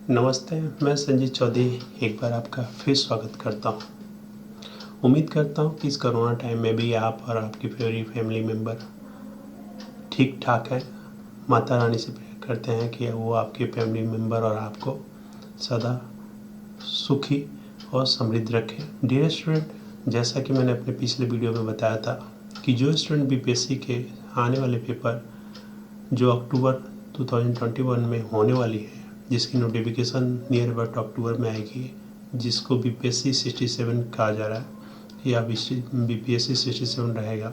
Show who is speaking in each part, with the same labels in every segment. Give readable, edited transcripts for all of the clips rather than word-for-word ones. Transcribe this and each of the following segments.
Speaker 1: नमस्ते, मैं संजीत चौधरी एक बार आपका फिर स्वागत करता हूँ। उम्मीद करता हूँ कि इस कोरोना टाइम में भी आप और आपकी पूरी फैमिली मेम्बर ठीक ठाक हैं। माता रानी से प्रेयर करते हैं कि वो आपके फैमिली मेम्बर और आपको सदा सुखी और समृद्ध रखें। डियर स्टूडेंट, जैसा कि मैंने अपने पिछले वीडियो में बताया था कि जो स्टूडेंट बीपीएससी के आने वाले पेपर जो अक्टूबर 2021 में होने वाली है, जिसकी नोटिफिकेशन नियर अबाउट अक्टूबर में आएगी, जिसको बीपीएससी 67 कहा जा रहा है या बीपीएससी 67 रहेगा,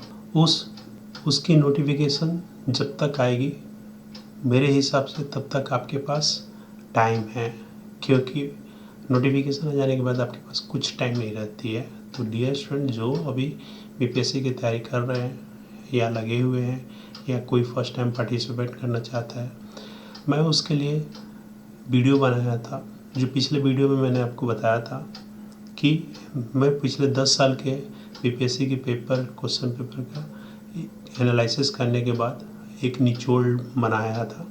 Speaker 1: उसकी नोटिफिकेशन जब तक आएगी मेरे हिसाब से तब तक आपके पास टाइम है, क्योंकि नोटिफिकेशन आ जाने के बाद आपके पास कुछ टाइम नहीं रहती है। तो डियर स्टूडेंट, जो अभी बीपीएससी की तैयारी कर रहे हैं या लगे हुए हैं या कोई फर्स्ट टाइम पार्टिसिपेट करना चाहता है, मैं उसके लिए वीडियो बनाया था। जो पिछले वीडियो में मैंने आपको बताया था कि मैं पिछले 10 साल के बीपीएससी के क्वेश्चन पेपर का एनालिसिस करने के बाद एक निचोड़ बनाया था।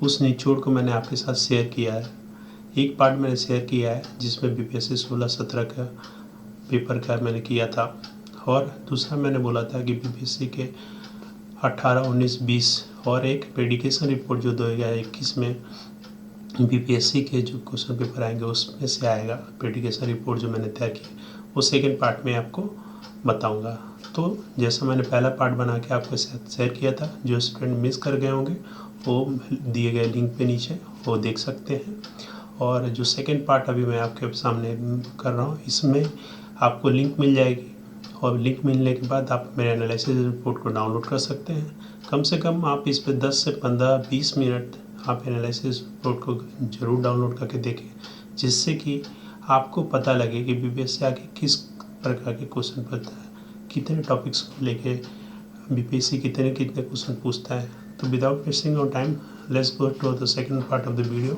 Speaker 1: उस निचोड़ को मैंने आपके साथ शेयर किया है। एक पार्ट मैंने शेयर किया है जिसमें बीपीएससी 16-17 का पेपर का मैंने किया था, और दूसरा मैंने बोला था कि बीपीएससी के 18, 19, 20 और एक प्रेडिक्शन रिपोर्ट जो 2021 में बीपीएससी के जो क्वेश्चन पेपर आएंगे उसमें से आएगा प्रेडिक्शन रिपोर्ट जो मैंने तैयार की, वो सेकेंड पार्ट में आपको बताऊंगा। तो जैसा मैंने पहला पार्ट बना के आपके साथ शेयर किया था, जो स्टूडेंट मिस कर गए होंगे वो दिए गए लिंक पे नीचे वो देख सकते हैं। और जो सेकेंड पार्ट अभी मैं आपके सामने कर रहा हूँ, इसमें आपको लिंक मिल जाएगी, और लिंक मिलने के बाद आप मेरे एनालिसिस रिपोर्ट को डाउनलोड कर सकते हैं। कम से कम आप इस पर 10 से 15-20 मिनट आप एनालिसिस रिपोर्ट को ज़रूर डाउनलोड करके देखें, जिससे कि आपको पता लगे कि बीपीएससी आगे किस प्रकार के क्वेश्चन पूछता है, कितने टॉपिक्स को लेके बीपीएससी कितने क्वेश्चन पूछता है। तो without wasting of time, let's go to the second part of the video.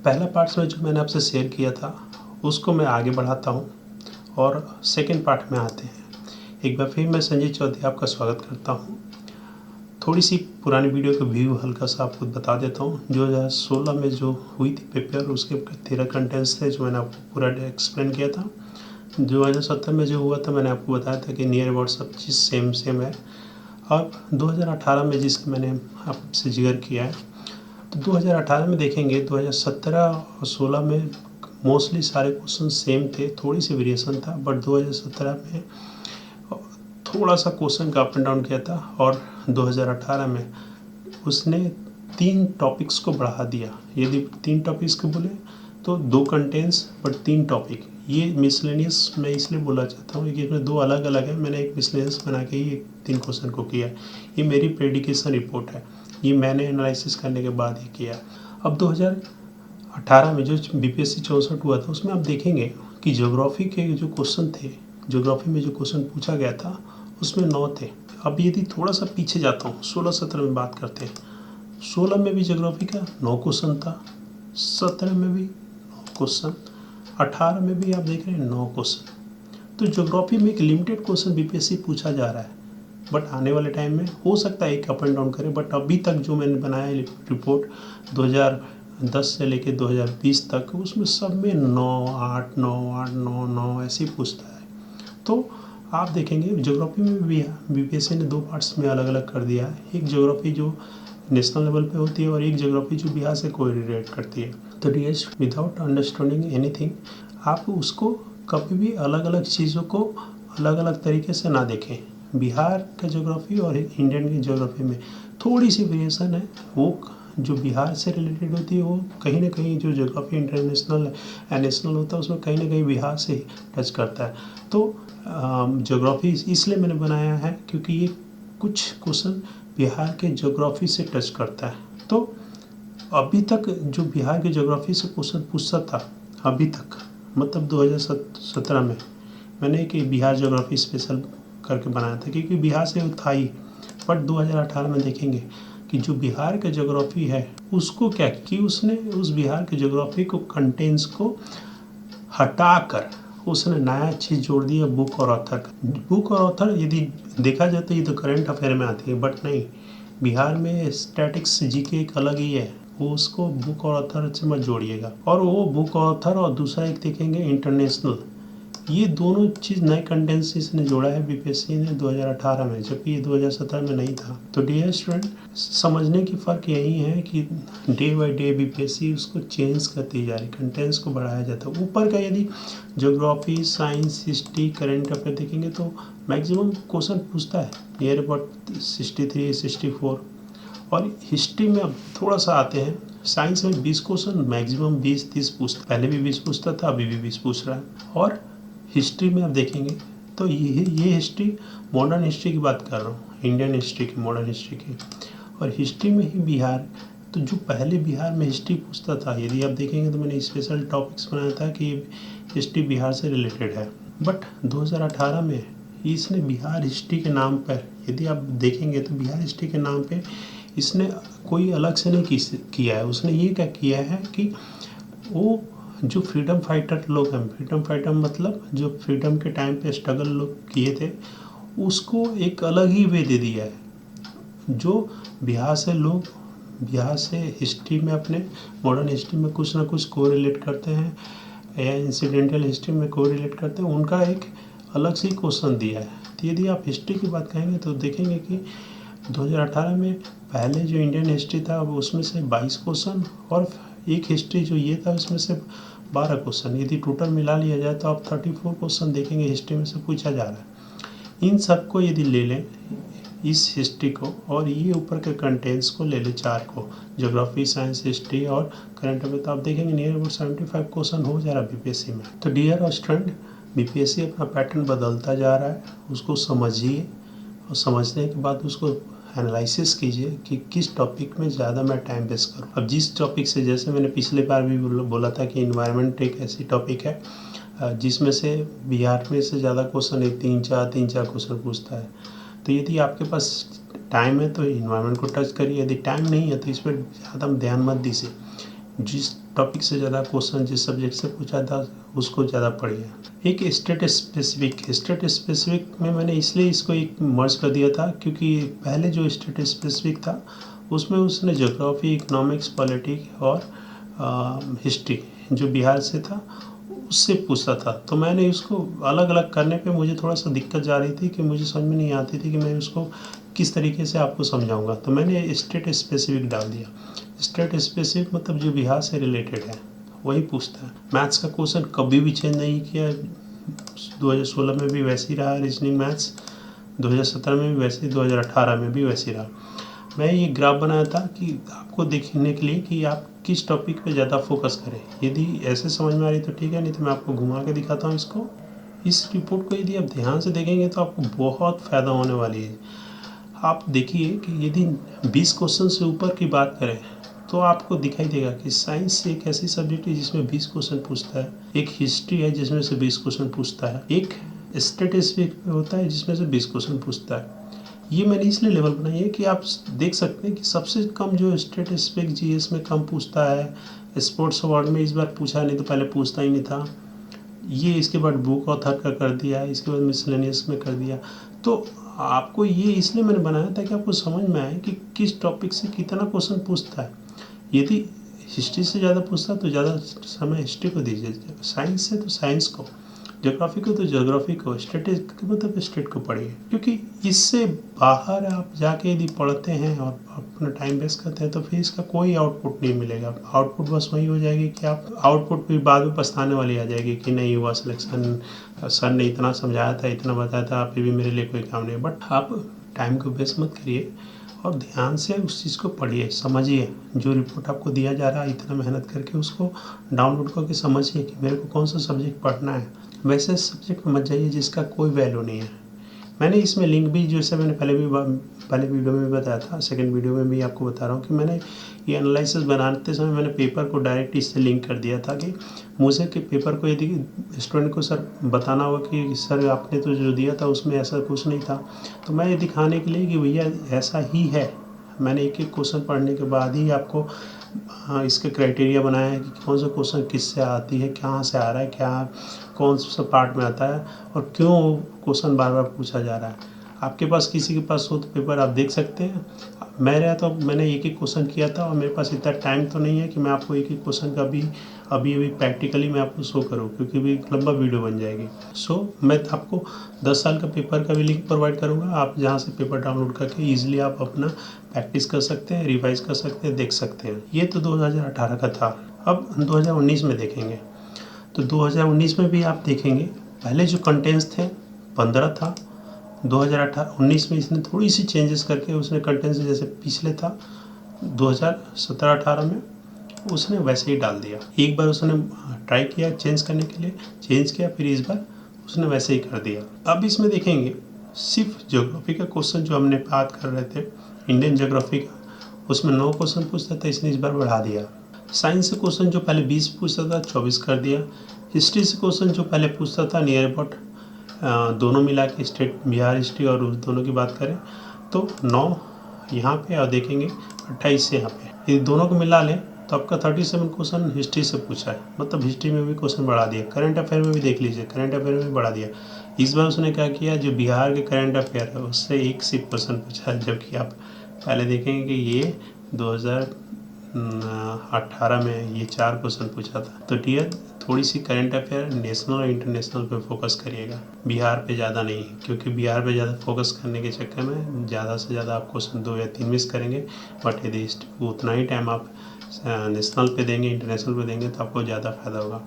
Speaker 1: पहला पार्ट में जो मैंने आपसे शेयर किया था उसको मैं आगे बढ़ाता हूँ और सेकंड पार्ट में आते हैं। एक बार फिर मैं संजीत चौधरी आपका स्वागत करता हूँ। थोड़ी सी पुरानी वीडियो का व्यू हल्का सा आपको बता देता हूँ। 2016 में जो हुई थी पेपर, उसके 13 कंटेंट्स थे जो मैंने आपको पूरा एक्सप्लेन किया था। 2017 में जो हुआ था मैंने आपको बताया था कि नियर अबाउट सब चीज़ सेम है। अब 2018 में जिसका मैंने आपसे जिक्र किया है, तो 2018 में देखेंगे 2017 और 16 में मोस्टली सारे क्वेश्चन सेम थे, थोड़ी सी वेरिएशन था, बट 2017 में थोड़ा सा क्वेश्चन का अप एंड डाउन किया था, और 2018 में उसने 3 टॉपिक्स को बढ़ा दिया। यदि 3 टॉपिक्स को बोले तो 2 कंटेंट्स बट 3 टॉपिक। ये मिसलेनियस मैं इसलिए बोला चाहता हूँ कि इसमें 2 अलग अलग है। मैंने एक मिसलेनियस बना के ही 3 क्वेश्चन को किया। ये मेरी प्रेडिक्शन रिपोर्ट है, ये मैंने एनालिसिस करने के बाद ही किया। अब 2018 में जो बीपीएससी 64 हुआ था उसमें आप देखेंगे कि ज्योग्राफी के जो क्वेश्चन थे, ज्योग्राफी में जो क्वेश्चन पूछा गया था उसमें 9 थे। अब यदि थोड़ा सा पीछे जाता हूँ, 16-17 में बात करते हैं। 16 में भी ज्योग्राफी का 9 क्वेश्चन था, 17 में भी 9 क्वेश्चन, 18 में भी आप देख रहे हैं 9 क्वेश्चन। तो ज्योग्राफी में एक लिमिटेड क्वेश्चन बीपीएससी पूछा जा रहा है, बट आने वाले टाइम में हो सकता है एक अप एंड डाउन करे। बट अभी तक जो मैंने बनाया है रिपोर्ट 2010 से लेकर 2020 तक, उसमें सब में 9, 8, 9, 8, 9, 9 ऐसे ही पूछता है। तो आप देखेंगे ज्योग्राफी में भी बीपीएससी ने 2 पार्ट्स में अलग अलग कर दिया है। एक ज्योग्राफी जो नेशनल लेवल पे होती है और एक ज्योग्राफी जो बिहार से कोरिलेट करती है। तो डियर, विदाउट अंडरस्टैंडिंग एनीथिंग, आप उसको कभी भी अलग अलग चीज़ों को अलग अलग तरीके से ना देखें। बिहार का ज्योग्राफी और इंडियन की ज्योग्राफी में थोड़ी सी वेरिएशन है। वो जो बिहार से रिलेटेड होती है वो कहीं ना कहीं जो ज्योग्राफी इंटरनेशनल या नेशनल होता है उसमें कहीं ना कहीं बिहार से ही टच करता है। तो ज्योग्राफी इसलिए मैंने बनाया है क्योंकि ये कुछ क्वेश्चन बिहार के ज्योग्राफी से टच करता है। तो अभी तक जो बिहार के ज्योग्राफी से क्वेश्चन पूछता था अभी तक, मतलब 2017 में मैंने एक बिहार ज्योग्राफी स्पेशल करके बनाया था क्योंकि बिहार से वो था ही। बट 2018 में देखेंगे कि जो बिहार का ज्योग्राफी है उसको क्या कि उसने उस बिहार के ज्योग्राफी को कंटेंट्स को हटाकर उसने नया चीज़ जोड़ दिया, बुक और ऑथर का। बुक और ऑथर यदि देखा जाए तो ये तो करंट अफेयर में आती है, बट नहीं, बिहार में स्टैटिक्स जीके एक अलग ही है, वो उसको बुक और ऑथर से मत जोड़िएगा। और वो बुक ऑथर और दूसरा एक देखेंगे इंटरनेशनल, ये दोनों चीज़ नए कंटेंट से इसने जोड़ा है बीपीएससी ने 2018 में, जबकि ये 2017 में नहीं था। तो डियर स्टूडेंट, समझने की फ़र्क यही है कि डे बाय डे बीपीएससी उसको चेंज करती जा रही, कंटेंट्स को बढ़ाया जाता है। ऊपर का यदि geography, science, history, current affair देखेंगे तो मैक्सिमम क्वेश्चन पूछता है, नियर अबाउट 63, 64। और हिस्ट्री में अब थोड़ा सा आते हैं, साइंस में 20 क्वेश्चन मैक्सिमम 20-30 पूछता, पहले भी 20 पूछता था, अभी भी 20 पूछ रहा है। और हिस्ट्री में आप देखेंगे तो ये हिस्ट्री, मॉडर्न हिस्ट्री की बात कर रहा हूँ, इंडियन हिस्ट्री की, मॉडर्न हिस्ट्री की। और हिस्ट्री में ही बिहार, तो जो पहले बिहार में हिस्ट्री पूछता था, यदि आप देखेंगे तो मैंने स्पेशल टॉपिक्स बनाया था कि हिस्ट्री बिहार से रिलेटेड है। बट 2018 में इसने बिहार हिस्ट्री के नाम पर, यदि आप देखेंगे तो बिहार हिस्ट्री के नाम पे इसने कोई अलग से नहीं किया है। उसने ये क्या किया है कि वो जो फ्रीडम फाइटर लोग हैं, फ्रीडम फाइटर मतलब जो फ्रीडम के टाइम पे स्ट्रगल लोग किए थे, उसको एक अलग ही वे दे दिया है। जो बिहार से हिस्ट्री में, अपने मॉडर्न हिस्ट्री में कुछ ना कुछ को रिलेट करते हैं या इंसिडेंटल हिस्ट्री में को रिलेट करते हैं, उनका एक अलग से क्वेश्चन दिया है। तो यदि आप हिस्ट्री की बात कहेंगे तो देखेंगे कि 2018 में पहले जो इंडियन हिस्ट्री था उसमें से 22 क्वेश्चन, और एक हिस्ट्री जो ये था उसमें से 12 क्वेश्चन। यदि टोटल मिला लिया जाए तो आप 34 क्वेश्चन देखेंगे हिस्ट्री में से पूछा जा रहा है। इन सबको यदि ले लें, इस हिस्ट्री को और ये ऊपर के कंटेंट्स को ले लें, 4 को, ज्योग्राफी, साइंस, हिस्ट्री और करंट अफेयर, तो आप देखेंगे नियर अबाउट 75 क्वेश्चन हो जा रहा है बीपीएससी में। तो डियर स्टूडेंट, बीपीएससी अपना पैटर्न बदलता जा रहा है, उसको समझिए और समझने के बाद उसको एनालिसिस कीजिए कि किस टॉपिक में ज़्यादा मैं टाइम वेस्ट करूँ। अब जिस टॉपिक से, जैसे मैंने पिछले बार भी बोला था कि इन्वायरमेंट एक ऐसी टॉपिक है जिसमें से बिहार में से ज़्यादा क्वेश्चन है, 3-4 क्वेश्चन पूछता है। तो यदि आपके पास टाइम है तो इन्वायरमेंट को टच करिए, यदि टाइम नहीं है तो इस पर ज़्यादा ध्यान मत दीजिए। जिस टॉपिक से ज़्यादा क्वेश्चन जिस सब्जेक्ट से पूछा था उसको ज़्यादा पढ़िए। एक स्टेट स्पेसिफिक में मैंने इसलिए इसको एक मर्ज कर दिया था क्योंकि पहले जो स्टेट स्पेसिफिक था उसमें उसने ज्योग्राफी, इकोनॉमिक्स, पॉलिटिक्स और हिस्ट्री जो बिहार से था उससे पूछता था। तो मैंने उसको अलग अलग करने पे मुझे थोड़ा सा दिक्कत जा रही थी कि मुझे समझ में नहीं आती थी कि मैं उसको किस तरीके से आपको समझाऊंगा। तो मैंने स्टेट स्पेसिफिक डाल दिया। स्टेट स्पेसिफिक मतलब जो बिहार से रिलेटेड है वही पूछता है। मैथ्स का क्वेश्चन कभी भी चेंज नहीं किया, 2016 में भी वैसे ही रहा, रीजनिंग मैथ्स 2017 में भी वैसे ही, 2018 में भी वैसे ही रहा। मैं ये ग्राफ बनाया था कि आपको देखने के लिए कि आप किस टॉपिक पे ज़्यादा फोकस करें। यदि ऐसे समझ में आ रही तो ठीक है, नहीं तो मैं आपको घुमा के दिखाता हूँ इसको। इस रिपोर्ट को यदि आप ध्यान से देखेंगे तो आपको बहुत फ़ायदा होने वाली है। आप देखिए कि यदि 20 क्वेश्चन से ऊपर की बात करें तो आपको दिखाई देगा कि साइंस एक ऐसी सब्जेक्ट है जिसमें 20 क्वेश्चन पूछता है, एक हिस्ट्री है जिसमें से 20 क्वेश्चन पूछता है, एक स्टैटिस्टिक्स होता है जिसमें से 20 क्वेश्चन पूछता है। ये मैंने इसलिए लेवल बनाई है कि आप देख सकते हैं कि सबसे कम जो स्टैटिस्टिक्स जीएस में कम पूछता है, स्पोर्ट्स अवार्ड में इस बार पूछा, नहीं तो पहले पूछता ही नहीं था। ये इसके बाद बुक ऑथर का कर दिया, इसके बाद मिसलेनियस में कर दिया। तो आपको ये इसलिए मैंने बनाया था कि आपको समझ में आए कि किस टॉपिक से कितना क्वेश्चन पूछता है। यदि हिस्ट्री से ज़्यादा पूछता है तो ज़्यादा समय हिस्ट्री को दीजिए, साइंस से तो साइंस को, ज्योग्राफी को तो ज्योग्राफी को, स्टेट मतलब स्टेट को पढ़िए। क्योंकि इससे बाहर आप जाके यदि पढ़ते हैं और अपना टाइम वेस्ट करते हैं तो फिर इसका कोई आउटपुट नहीं मिलेगा। आउटपुट बस वही हो जाएगी कि आप आउटपुट फिर बाद में पछताने वाली आ जाएगी कि नहीं हुआ सिलेक्शन, सर ने इतना समझाया था, इतना बताया था, फिर भी मेरे लिए कोई काम नहीं। बट आप टाइम को वेस्ट मत करिए और ध्यान से उस चीज़ को पढ़िए, समझिए। जो रिपोर्ट आपको दिया जा रहा है इतना मेहनत करके उसको डाउनलोड करके समझिए कि मेरे को कौन सा सब्जेक्ट पढ़ना है। वैसे सब्जेक्ट में मत जाइए जिसका कोई वैल्यू नहीं है। मैंने इसमें लिंक भी, जैसे मैंने पहले वीडियो में भी बताया था, सेकंड वीडियो में भी आपको बता रहा हूँ कि मैंने ये एनालिसिस बनाते समय मैंने पेपर को डायरेक्ट इससे लिंक कर दिया था कि मुझे के पेपर को यदि स्टूडेंट को सर बताना होगा कि सर आपने तो जो दिया था उसमें ऐसा कुछ नहीं था, तो मैं ये दिखाने के लिए कि भैया ऐसा ही है। मैंने एक एक क्वेश्चन पढ़ने के बाद ही आपको इसके क्राइटेरिया बनाया है कि कौन सा क्वेश्चन किससे आती है, कहाँ से आ रहा है, क्या कौन सा पार्ट में आता है और क्यों क्वेश्चन बार बार पूछा जा रहा है। आपके पास किसी के पास हो तो पेपर आप देख सकते हैं। मेरा तो मैंने एक एक क्वेश्चन किया था और मेरे पास इतना टाइम तो नहीं है कि मैं आपको एक एक क्वेश्चन का भी अभी प्रैक्टिकली मैं आपको शो करूँ, क्योंकि भी लंबा वीडियो बन जाएगी। मैं आपको 10 साल का पेपर का भी लिंक प्रोवाइड करूँगा, आप जहाँ से पेपर डाउनलोड करके ईजिली आप अपना प्रैक्टिस कर सकते हैं, रिवाइज कर सकते हैं, देख सकते हैं। ये तो 2018 का था। अब 2019 में देखेंगे तो 2019 में भी आप देखेंगे पहले जो कंटेंट्स थे 15 था। 2018-19 में इसने थोड़ी सी चेंजेस करके उसने कंटेंट्स जैसे पिछले था 2017-18 में उसने वैसे ही डाल दिया। एक बार उसने ट्राई किया चेंज करने के लिए, चेंज किया, फिर इस बार उसने वैसे ही कर दिया। अब इसमें देखेंगे सिर्फ ज्योग्राफी का क्वेश्चन जो हमने बात कर रहे थे इंडियन ज्योग्राफी का, उसमें 9 क्वेश्चन पूछता था, इसने इस बार बढ़ा दिया। साइंस से क्वेश्चन जो पहले 20 पूछता था 24 कर दिया। हिस्ट्री से क्वेश्चन जो पहले पूछता था नियर अबाउट दोनों मिला के स्टेट बिहार हिस्ट्री और उस दोनों की बात करें तो 9 यहाँ पे और देखेंगे 28 से यहाँ पे, ये दोनों को मिला लें तो आपका 37 क्वेश्चन हिस्ट्री से पूछा है, मतलब हिस्ट्री में भी क्वेश्चन बढ़ा दिया। करंट अफेयर में भी देख लीजिए, करंट अफेयर में भी बढ़ा दिया। इस बार उसने क्या किया, जो बिहार के करंट अफेयर है उससे एक सिर्फ क्वेश्चन पूछा है, जबकि आप पहले देखेंगे कि ये 2018 में ये 4 क्वेश्चन पूछा था। तो डियर थोड़ी सी करंट अफेयर नेशनल और इंटरनेशनल पे फोकस करिएगा, बिहार पे ज़्यादा नहीं, क्योंकि बिहार पे ज़्यादा फोकस करने के चक्कर में ज़्यादा से ज़्यादा आप क्वेश्चन 2 या 3 मिस करेंगे। बट यदि उतना ही टाइम आप नेशनल पे देंगे, इंटरनेशनल पे देंगे तो आपको ज़्यादा फायदा होगा।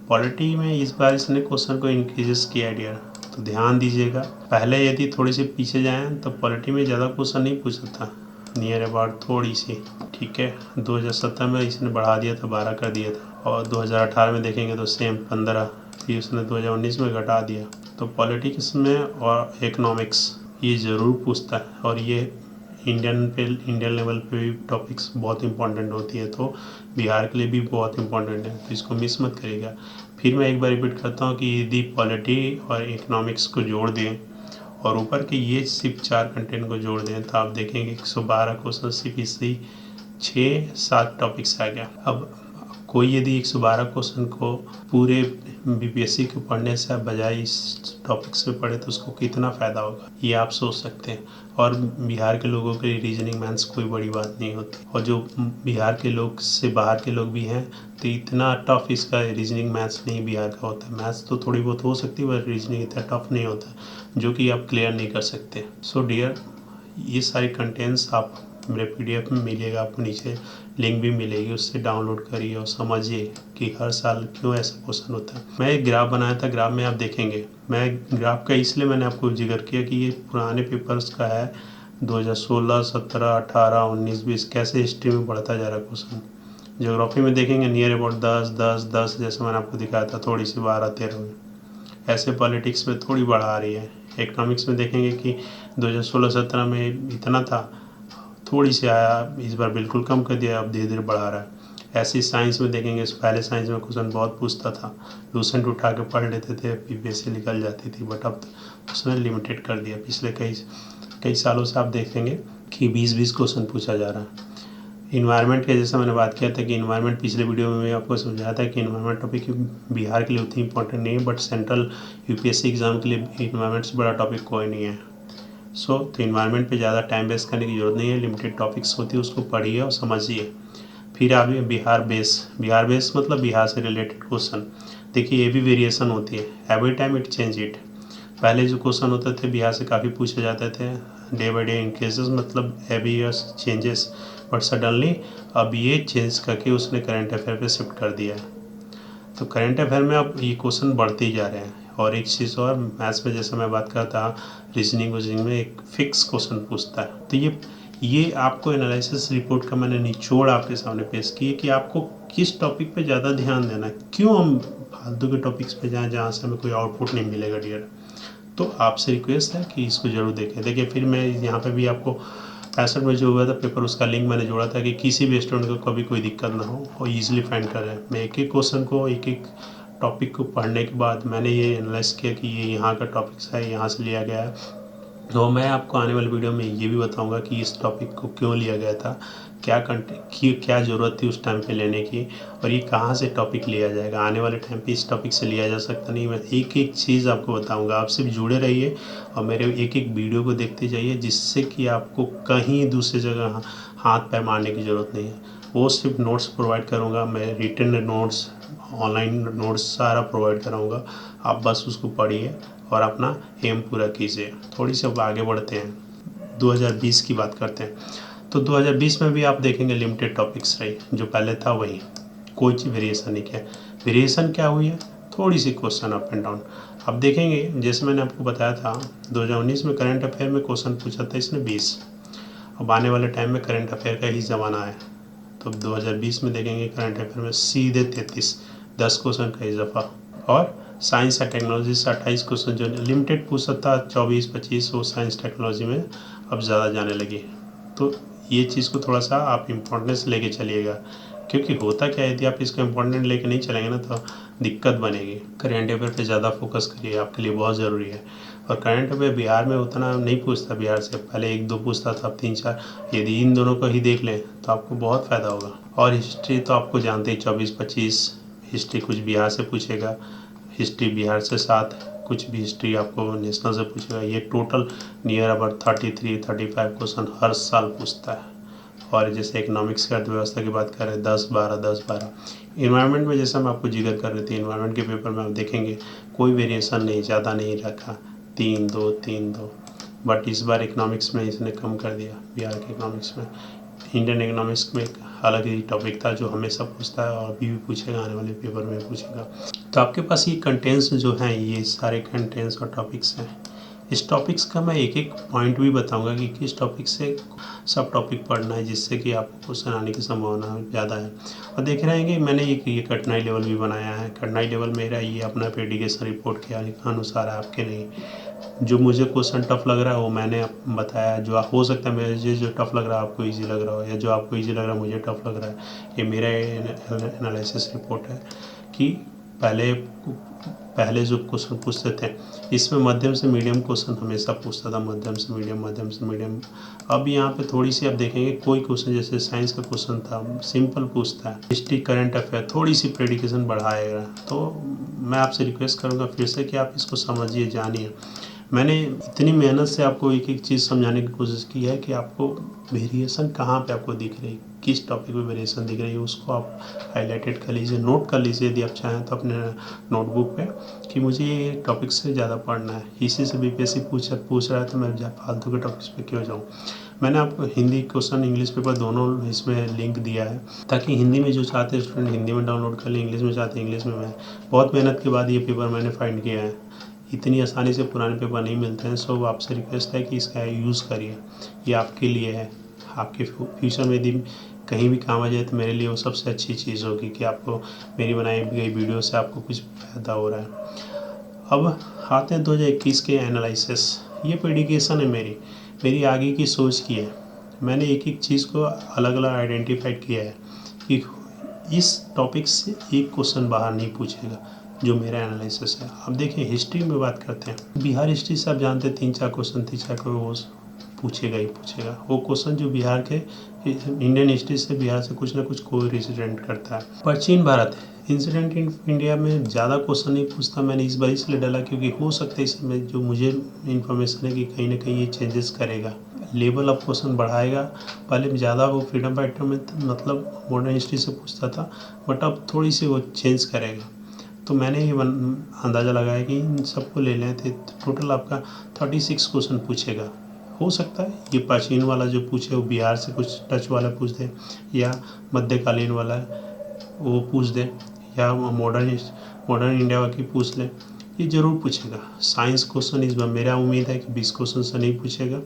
Speaker 1: पॉलिटी में इस बार इसने क्वेश्चन को इंक्रीजेस किया डियर, तो ध्यान दीजिएगा। पहले यदि थोड़ी सी पीछे जाएँ तो पॉलिटी में ज़्यादा क्वेश्चन नहीं पूछा था, नियर अबाउट थोड़ी सी, ठीक है। 2017 में इसने बढ़ा दिया था, 12 कर दिया था, और 2018 में देखेंगे तो सेम 15, फिर उसने 2019 में घटा दिया। तो पॉलिटिक्स में और इकोनॉमिक्स ये ज़रूर पूछता है, और ये इंडियन लेवल पे भी टॉपिक्स बहुत इंपॉर्टेंट होती है, तो बिहार के लिए भी बहुत इंपॉर्टेंट है, तो इसको मिस मत करिएगा। फिर मैं एक बार रिपीट करता हूँ कि यदि पॉलिटी और इकोनॉमिक्स को जोड़ दें और ऊपर के ये सिर्फ 4 कंटेंट को जोड़ दें तो आप देखेंगे 112 क्वेश्चन सिर्फ इसी 6-7 टॉपिक से आ गया। अब कोई यदि 112 क्वेश्चन को पूरे बीपीएससी को पढ़ने से बजाय इस टॉपिक से पढ़े तो उसको कितना फ़ायदा होगा, ये आप सोच सकते हैं। और बिहार के लोगों के लिए रीजनिंग मैथ्स कोई बड़ी बात नहीं होती, और जो बिहार के लोग से बाहर के लोग भी हैं तो इतना टफ इसका रीजनिंग मैथ्स नहीं बिहार का होता है। मैथ्स तो थोड़ी बहुत हो सकती है बट रीजनिंग इतना टफ नहीं होता जो कि आप क्लियर नहीं कर सकते। सो डियर ये सारी कंटेंट्स आप मेरे पीडीएफ में मिलेगा, आपको नीचे लिंक भी मिलेगी, उससे डाउनलोड करिए और समझिए कि हर साल क्यों ऐसा क्वेश्चन होता है। मैं एक ग्राफ बनाया था, ग्राफ में आप देखेंगे, मैं ग्राफ का इसलिए मैंने आपको जिक्र किया कि ये पुराने पेपर्स का है 2016, 17, 18, 19, 20 कैसे हिस्ट्री में बढ़ता जा रहा है क्वेश्चन। ज्योग्राफी में देखेंगे नियर अबाउट 10, 10, 10 जैसे मैंने आपको दिखाया था, थोड़ी सी 12, 13 में, ऐसे पॉलिटिक्स में थोड़ी बढ़ा रही है। इकोनॉमिक्स में देखेंगे कि 2016-17 में इतना था, थोड़ी सी आया, इस बार बिल्कुल कम कर दिया, अब धीरे धीरे बढ़ा रहा है। ऐसे ही साइंस में देखेंगे, पहले साइंस में क्वेश्चन बहुत पूछता था, लूसेंट उठा के पढ़ लेते थे, बीपीएससी निकल जाती थी, बट अब उसने लिमिटेड कर दिया। पिछले कई सालों से आप देखेंगे कि 20-20 क्वेश्चन पूछा जा रहा है। इन्वायरमेंट के जैसा मैंने बात किया था कि इन्वायरमेंट पिछले वीडियो में मैं आपको समझाया था कि इन्वायरमेंट टॉपिक बिहार के लिए उतनी इंपॉर्टेंट नहीं है, बट सेंट्रल यूपीएससी एग्ज़ाम के लिए इन्वायरमेंट से बड़ा टॉपिक कोई नहीं है। तो इन्वायरमेंट पे ज़्यादा टाइम वेस्ट करने की ज़रूरत नहीं है, लिमिटेड टॉपिक्स होती है, उसको पढ़िए और समझिए। फिर आप बिहार बेस मतलब बिहार से रिलेटेड क्वेश्चन देखिए, ये भी वेरिएशन होती है, every time it change it. पहले जो क्वेश्चन होते थे बिहार से काफ़ी पूछे जाते थे, डे बाई डे इंक्रीजेस, मतलब every years changes, but suddenly अब ये चेंज करके उसने करंट अफेयर पे शिफ्ट कर दिया है। तो करंट अफेयर में अब ये क्वेश्चन बढ़ते ही जा रहे हैं। और एक चीज़ और, मैथ्स में जैसे मैं बात करता, रीजनिंग में एक फिक्स क्वेश्चन पूछता है। तो ये आपको एनालिसिस रिपोर्ट का मैंने निचोड़ आपके सामने पेश किए कि आपको किस टॉपिक पे ज़्यादा ध्यान देना है, क्यों हम फालतू के टॉपिक्स पे जाएँ जहाँ से हमें कोई आउटपुट नहीं मिलेगा डियर। तो आपसे रिक्वेस्ट है कि इसको ज़रूर देखें। देखिए फिर मैं यहाँ पे भी आपको 65 में जो हुआ था पेपर, उसका लिंक मैंने जोड़ा था कि किसी भी स्टूडेंट को कभी कोई दिक्कत ना हो और ईजिली फाइंड कर रहे हैं। मैं एक एक क्वेश्चन को, एक एक टॉपिक को पढ़ने के बाद मैंने ये एनालाइज किया कि ये यहाँ का टॉपिक्स है, यहाँ से लिया गया है। तो मैं आपको आने वाले वीडियो में ये भी बताऊंगा कि इस टॉपिक को क्यों लिया गया था, क्या ज़रूरत थी उस टाइम पे लेने की, और ये कहाँ से टॉपिक लिया जाएगा, आने वाले टाइम पे इस टॉपिक से लिया जा सकता नहीं। मैं एक एक चीज़ आपको बताऊंगा, आप सिर्फ जुड़े रहिए और मेरे एक एक वीडियो को देखते जाइए, जिससे कि आपको कहीं दूसरी जगह हाथ पैर मारने की ज़रूरत नहीं है। वो सिर्फ नोट्स प्रोवाइड करूँगा मैं, रिटन नोट्स, ऑनलाइन नोट्स सारा प्रोवाइड कराऊँगा। आप बस उसको पढ़िए और अपना एम पूरा कीजिए। थोड़ी सी अब आगे बढ़ते हैं, 2020 की बात करते हैं। तो 2020 में भी आप देखेंगे लिमिटेड टॉपिक्स रही, जो पहले था वही, कोई चीज़ वेरिएशन नहीं किया। वेरिएशन क्या हुई है, थोड़ी सी क्वेश्चन अप एंड डाउन। अब देखेंगे, जैसे मैंने आपको बताया था 2019 में करंट अफेयर में क्वेश्चन पूछा था इसने 20। अब आने वाले टाइम में करंट अफेयर का ही ज़माना है, तो 2020 में देखेंगे करंट अफेयर में सीधे 33, 10 क्वेश्चन का इजाफा। और साइंस एंड टेक्नोलॉजी से 28 क्वेश्चन जो लिमिटेड पूछा था 24-25, वो साइंस टेक्नोलॉजी में अब ज़्यादा जाने लगी। तो ये चीज़ को थोड़ा सा आप इम्पोर्टेंस लेके चलिएगा, क्योंकि होता क्या है, यदि आप इसको इम्पोर्टेंट लेके नहीं चलेंगे ना तो दिक्कत बनेगी। करंट अफेयर पे ज़्यादा फोकस करिए, आपके लिए बहुत ज़रूरी है। और करंट अफेयर बिहार में उतना नहीं पूछता, बिहार से पहले 1-2 पूछता था, अब 3-4। यदि इन दोनों को ही देख लें तो आपको बहुत फ़ायदा होगा। और हिस्ट्री तो आपको जानते ही 24-25 हिस्ट्री कुछ बिहार से पूछेगा, हिस्ट्री बिहार से 7, कुछ भी हिस्ट्री आपको नेशनल से पूछेगा। ये टोटल नियर अबाउट 33-35 क्वेश्चन हर साल पूछता है। और जैसे इकोनॉमिक्स की अर्थव्यवस्था की बात करें, 10-12 इन्वायरमेंट में, जैसे हम आपको जिक्र कर रहे थे, इन्वायरमेंट के पेपर में आप देखेंगे कोई वेरिएशन नहीं, ज़्यादा नहीं रखा, 3-2 बट इस बार इकोनॉमिक्स में इसने कम कर दिया। बिहार के इकोनॉमिक्स में, इंडियन इकोनॉमिक्स में एक अलग ही टॉपिक था जो हमेशा पूछता है और अभी भी पूछेगा, आने वाले पेपर में पूछेगा। तो आपके पास ये कंटेंट्स जो हैं, ये सारे कंटेंट्स और टॉपिक्स हैं। इस टॉपिक्स का मैं एक एक पॉइंट भी बताऊंगा कि किस टॉपिक से सब टॉपिक पढ़ना है, जिससे कि आपको क्वेश्चन आने की संभावना ज़्यादा है। और देख रहे हैं कि मैंने ये कठिनाई लेवल भी बनाया है। कठिनाई लेवल मेरा ये अपना प्रेडिकेशन रिपोर्ट के अनुसार है, आपके नहीं। जो मुझे क्वेश्चन टफ लग रहा है वो मैंने बताया, जो हो सकता है मुझे जो टफ लग रहा है आपको इजी लग रहा हो, या जो आपको इजी लग रहा है मुझे टफ लग रहा है। ये मेरा एनालिसिस रिपोर्ट है कि पहले जो क्वेश्चन पूछते थे, इसमें मध्यम से मीडियम क्वेश्चन हमेशा पूछता था, मध्यम से मीडियम। अब यहाँ पे थोड़ी सी आप देखेंगे, कोई क्वेश्चन जैसे साइंस का क्वेश्चन था सिंपल पूछता है, हिस्ट्री करंट अफेयर थोड़ी सी प्रेडिकेशन बढ़ाएगा। तो मैं आपसे रिक्वेस्ट करूँगा फिर से कि आप इसको समझिए, जानिए। मैंने इतनी मेहनत से आपको एक एक चीज़ समझाने की कोशिश की है कि आपको वेरिएशन कहाँ पे आपको दिख रही है, किस टॉपिक में वेरिएशन दिख रही है, उसको आप हाईलाइटेड कर लीजिए, नोट कर लीजिए यदि आप चाहें तो अपने नोटबुक पे, कि मुझे ये टॉपिक से ज़्यादा पढ़ना है। इसी से बीपीएससी पूछ रहा है, तो मैं फालतू के टॉपिक्स पे क्यों जाऊँ। मैंने आपको हिंदी क्वेश्चन, इंग्लिश पेपर दोनों इसमें लिंक दिया है, ताकि हिंदी में जो चाहते हैं स्टूडेंट हिंदी में डाउनलोड कर लें, इंग्लिश में चाहते हैं इंग्लिश में। मैं बहुत मेहनत के बाद ये पेपर मैंने फाइंड किया है। इतनी आसानी से पुराने पेपर नहीं मिलते हैं। सो आपसे रिक्वेस्ट है कि इसका यूज़ करिए, ये आपके लिए है। आपके फ्यूचर में यदि कहीं भी काम आ जाए तो मेरे लिए वो सबसे अच्छी चीज़ होगी कि आपको मेरी बनाई गई वीडियो से आपको कुछ फ़ायदा हो रहा है। अब आते हैं 2021 के एनालिसिस। ये प्रेडिकेशन है मेरी आगे की सोच की है। मैंने एक एक चीज़ को अलग अलग आइडेंटिफाइड किया है कि इस टॉपिक से एक क्वेश्चन बाहर नहीं पूछेगा, जो मेरा एनालिसिस है। अब देखिए, हिस्ट्री में बात करते हैं। बिहार हिस्ट्री से आप जानते हैं 3-4 क्वेश्चन वो पूछेगा ही पूछेगा। वो क्वेश्चन जो बिहार के, इंडियन हिस्ट्री से बिहार से कुछ ना कुछ कोई रेसिडेंट करता है। प्राचीन भारत इंसिडेंट इन इंडिया में ज़्यादा क्वेश्चन नहीं पूछता। मैंने इस बार इसलिए डाला क्योंकि हो सकता है इसमें जो मुझे इन्फॉर्मेशन है कि कहीं ना कहीं ये चेंजेस करेगा, लेवल ऑफ क्वेश्चन बढ़ाएगा। पहले ज़्यादा वो फ्रीडम फाइटर में मतलब मॉडर्न हिस्ट्री से पूछता था, बट अब थोड़ी सी वो चेंज करेगा। तो मैंने ये अंदाज़ा लगाया कि इन सबको ले लें तो टोटल आपका 36 क्वेश्चन पूछेगा। हो सकता है ये प्राचीन वाला जो पूछे वो बिहार से कुछ टच वाला पूछ दे, या मध्यकालीन वाला वो पूछ दे, या मॉडर्न इंडिया की पूछ ले। ये ज़रूर पूछेगा। साइंस क्वेश्चन इस बार मेरा उम्मीद है कि 20 क्वेश्चन से नहीं पूछेगा,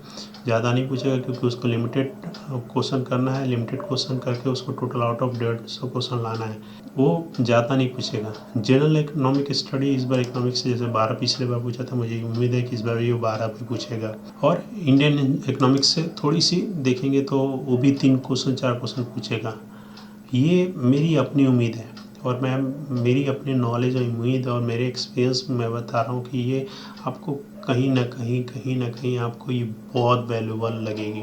Speaker 1: ज़्यादा नहीं पूछेगा, क्योंकि उसको लिमिटेड क्वेश्चन करना है। लिमिटेड क्वेश्चन करके उसको टोटल आउट ऑफ 150 क्वेश्चन लाना है, वो ज़्यादा नहीं पूछेगा। जनरल इकोनॉमिक स्टडी इस बार इकोनॉमिक्स से जैसे 12 पिछले बार पूछा था, मुझे उम्मीद है कि इस बार ये 12 पे पूछेगा। और इंडियन इकोनॉमिक्स से थोड़ी सी देखेंगे तो वो भी 3-4 क्वेश्चन पूछेगा। ये मेरी अपनी उम्मीद है, और मैं मेरी अपनी नॉलेज और उम्मीद और मेरे एक्सपीरियंस में मैं बता रहा हूँ कि ये आपको कहीं ना कहीं आपको ये बहुत वैल्यूबल लगेगी।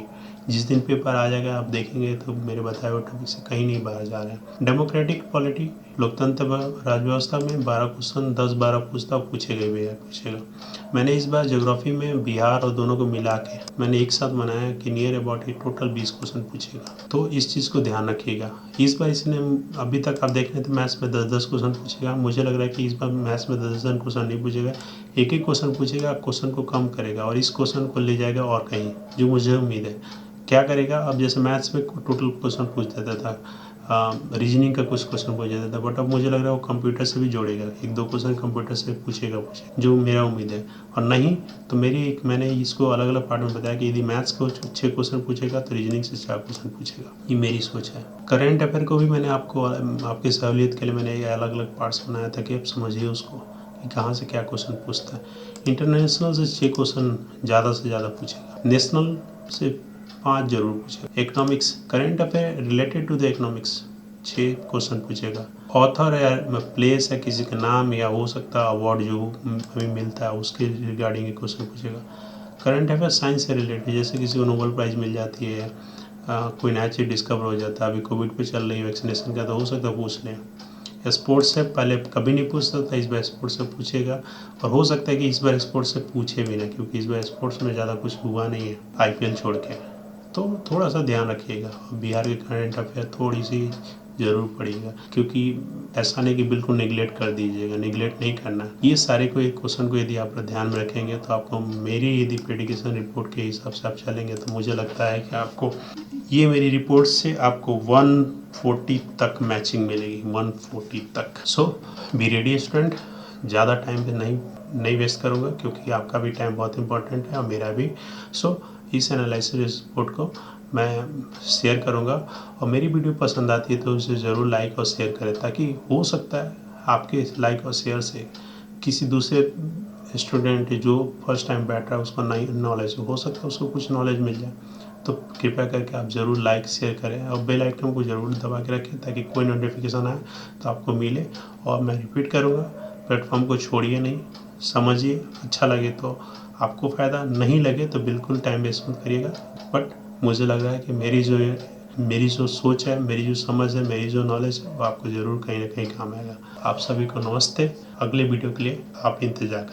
Speaker 1: जिस दिन पेपर आ जाएगा आप देखेंगे तो मेरे बताए हुए टॉपिक से कहीं नहीं बाहर जा रहे हैं। डेमोक्रेटिक पॉलिटी, लोकतंत्र राजव्यवस्था में 12 क्वेश्चन 10-12 पूछे गए भैया पूछेगा। मैंने इस बार ज्योग्राफी में बिहार और दोनों को मिला के मैंने एक साथ बनाया कि नियर अबाउट टोटल 20 क्वेश्चन पूछेगा, तो इस चीज़ को ध्यान रखिएगा। इस बार इसने अभी तक आप देख रहे थे मैथ्स में 10-10 क्वेश्चन पूछेगा, मुझे लग रहा है कि इस बार मैथ्स में 10-10 क्वेश्चन नहीं पूछेगा, एक एक क्वेश्चन पूछेगा, क्वेश्चन को कम करेगा और इस क्वेश्चन को ले जाएगा और कहीं, जो मुझे उम्मीद है। क्या करेगा, अब जैसे मैथ्स में टोटल क्वेश्चन पूछ देता था, रीजनिंग का कुछ क्वेश्चन पूछ देता था, बट अब मुझे लग रहा है वो कंप्यूटर से भी जोड़ेगा, एक दो क्वेश्चन कंप्यूटर से पूछेगा जो मेरा उम्मीद है। और नहीं तो मैंने इसको अलग अलग पार्ट में बताया कि यदि मैथ्स को 6 क्वेश्चन पूछेगा तो रीजनिंग से 4 क्वेश्चन पूछेगा, ये मेरी सोच है। करेंट अफेयर को भी मैंने आपको आपकी सहूलियत के लिए मैंने ये अलग अलग पार्ट्स बनाया था कि आप समझिए उसको कि कहाँ से क्या क्वेश्चन पूछता है। इंटरनेशनल से 6 क्वेश्चन ज़्यादा से ज़्यादा पूछेगा, नेशनल से 5 जरूर पूछेगा। Economics, current affair related to the economics 6 question पूछेगा। ऑथर या प्लेस है किसी का नाम या हो सकता है अवार्ड जो अभी मिलता है उसके रिगार्डिंग एक क्वेश्चन पूछेगा। करंट अफेयर साइंस से रिलेटेड, जैसे किसी को नोबेल प्राइज़ मिल जाती है, कोई नया चीज़ डिस्कवर हो जाता है, अभी कोविड पे चल रही है वैक्सीनेशन का, तो हो सकता है पूछ लें। स्पोर्ट्स से पहले कभी नहीं पूछता था, इस बार स्पोर्ट्स से पूछेगा और हो सकता है कि इस बार स्पोर्ट्स से पूछे भी ना, क्योंकि इस बार स्पोर्ट्स में ज़्यादा कुछ हुआ नहीं है आईपीएल छोड़ के, तो थोड़ा सा ध्यान रखिएगा। बिहार के करंट अफेयर थोड़ी सी ज़रूर पड़ेगा, क्योंकि ऐसा नहीं कि बिल्कुल नेगलेक्ट कर दीजिएगा, नेगलेक्ट नहीं करना। ये सारे को एक क्वेश्चन को यदि आप ध्यान में रखेंगे तो आपको मेरी यदि प्रेडिक्शन रिपोर्ट के हिसाब से आप चलेंगे तो मुझे लगता है कि आपको ये मेरी रिपोर्ट से आपको 140 तक मैचिंग मिलेगी, 140 तक। सो बी रेडी स्टूडेंट, ज़्यादा टाइम पे नहीं वेस्ट करूँगा क्योंकि आपका भी टाइम बहुत इंपॉर्टेंट है और मेरा भी। सो इस एनालिसिस रिपोर्ट को मैं शेयर करूँगा और मेरी वीडियो पसंद आती है तो उसे ज़रूर लाइक और शेयर करें, ताकि हो सकता है आपके लाइक और शेयर से किसी दूसरे स्टूडेंट जो फर्स्ट टाइम बैठ रहा है उसको नई नॉलेज हो सकता है, उसको कुछ नॉलेज मिल जाए। तो कृपया करके आप ज़रूर लाइक शेयर करें और बेल आइकन को ज़रूर दबा के रखें ताकि कोई नोटिफिकेशन आए तो आपको मिले। और मैं रिपीट करूँगा, प्लेटफॉर्म को छोड़िए नहीं, समझिए, अच्छा लगे तो आपको फ़ायदा, नहीं लगे तो बिल्कुल टाइम वेस्ट मत करिएगा। बट मुझे लग रहा है कि मेरी जो सोच है, मेरी जो समझ है, मेरी जो नॉलेज है वो आपको ज़रूर कहीं ना कहीं काम आएगा। आप सभी को नमस्ते, अगले वीडियो के लिए आप इंतज़ार करें।